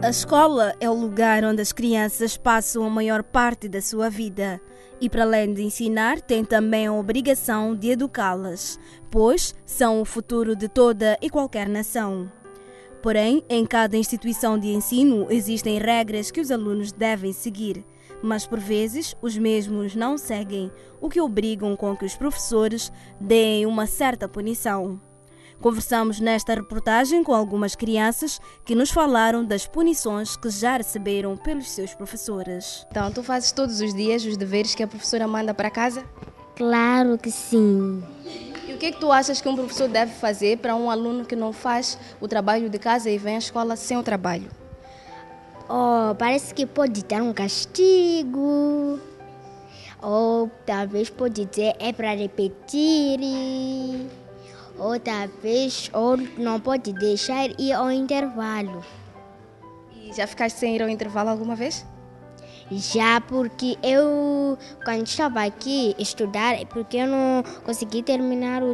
A escola é o lugar onde as crianças passam a maior parte da sua vida e, para além de ensinar, tem também a obrigação de educá-las, pois são o futuro de toda e qualquer nação. Porém, em cada instituição de ensino existem regras que os alunos devem seguir, mas por vezes os mesmos não seguem, o que obrigam com que os professores deem uma certa punição. Conversamos nesta reportagem com algumas crianças que nos falaram das punições que já receberam pelos seus professores. Então, tu fazes todos os dias os deveres que a professora manda para casa? Claro que sim. E o que é que tu achas que um professor deve fazer para um aluno que não faz o trabalho de casa e vem à escola sem o trabalho? Parece que pode dar um castigo. Ou talvez pode dizer é para repetir. Ou talvez não pode deixar ir ao intervalo. E já ficaste sem ir ao intervalo alguma vez? Já, porque eu, quando estava aqui estudar, porque eu não consegui terminar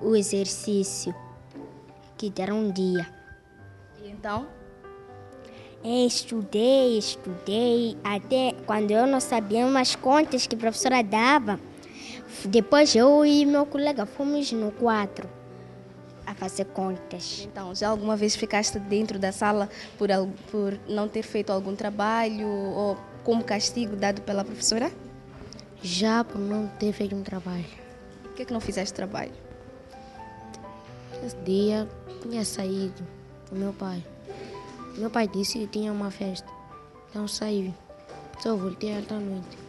o exercício que deram um dia. E então? Estudei, até quando eu não sabia umas contas que a professora dava. Depois eu e meu colega fomos no quadro a fazer contas. Então, já alguma vez ficaste dentro da sala por não ter feito algum trabalho ou como castigo dado pela professora? Já por não ter feito um trabalho. Por que não fizeste trabalho? Esse dia tinha saído com meu pai. Meu pai disse que tinha uma festa. Então saí. Só voltei à noite.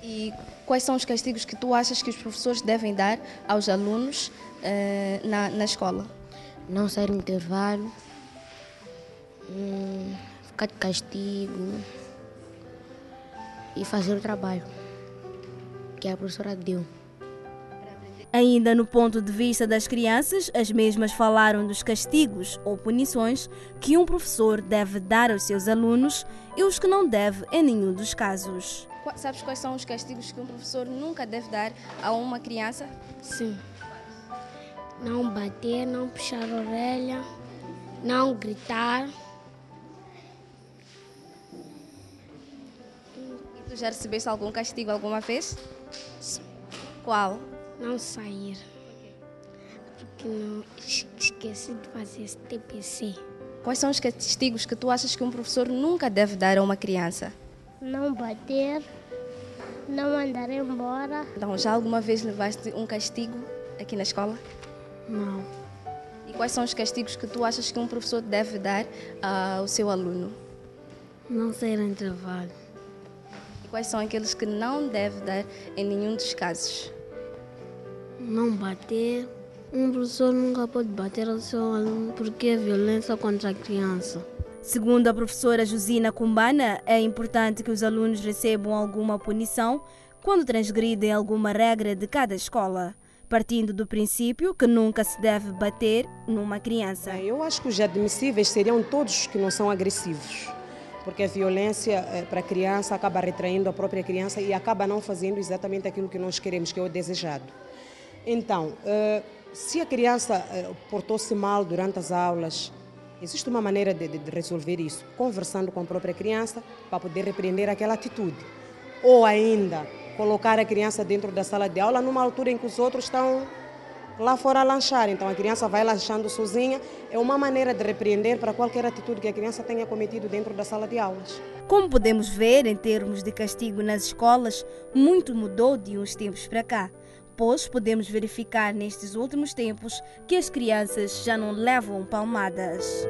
E quais são os castigos que tu achas que os professores devem dar aos alunos na escola? Não sair no intervalo, ficar de castigo e fazer o trabalho que a professora deu. Ainda no ponto de vista das crianças, as mesmas falaram dos castigos ou punições que um professor deve dar aos seus alunos e os que não deve em nenhum dos casos. Sabes quais são os castigos que um professor nunca deve dar a uma criança? Sim. Não bater, não puxar a orelha, não gritar. E tu já recebeste algum castigo alguma vez? Sim. Qual? Não sair. Porque não esqueci de fazer esse TPC. Quais são os castigos que tu achas que um professor nunca deve dar a uma criança? Não bater, não mandar embora. Então, já alguma vez levaste um castigo aqui na escola? Não. E quais são os castigos que tu achas que um professor deve dar ao seu aluno? Não sair no intervalo. E quais são aqueles que não deve dar em nenhum dos casos? Não bater. Um professor nunca pode bater ao seu aluno porque é violência contra a criança. Segundo a professora Josina Kumbana, é importante que os alunos recebam alguma punição quando transgridem alguma regra de cada escola, partindo do princípio que nunca se deve bater numa criança. Eu acho que os admissíveis seriam todos os que não são agressivos, porque a violência para a criança acaba retraindo a própria criança e acaba não fazendo exatamente aquilo que nós queremos, que é o desejado. Então, se a criança portou-se mal durante as aulas, existe uma maneira de resolver isso, conversando com a própria criança para poder repreender aquela atitude. Ou ainda, colocar a criança dentro da sala de aula numa altura em que os outros estão lá fora a lanchar. Então a criança vai lanchando sozinha. É uma maneira de repreender para qualquer atitude que a criança tenha cometido dentro da sala de aulas. Como podemos ver, em termos de castigo nas escolas, muito mudou de uns tempos para cá. Pois podemos verificar nestes últimos tempos que as crianças já não levam palmadas.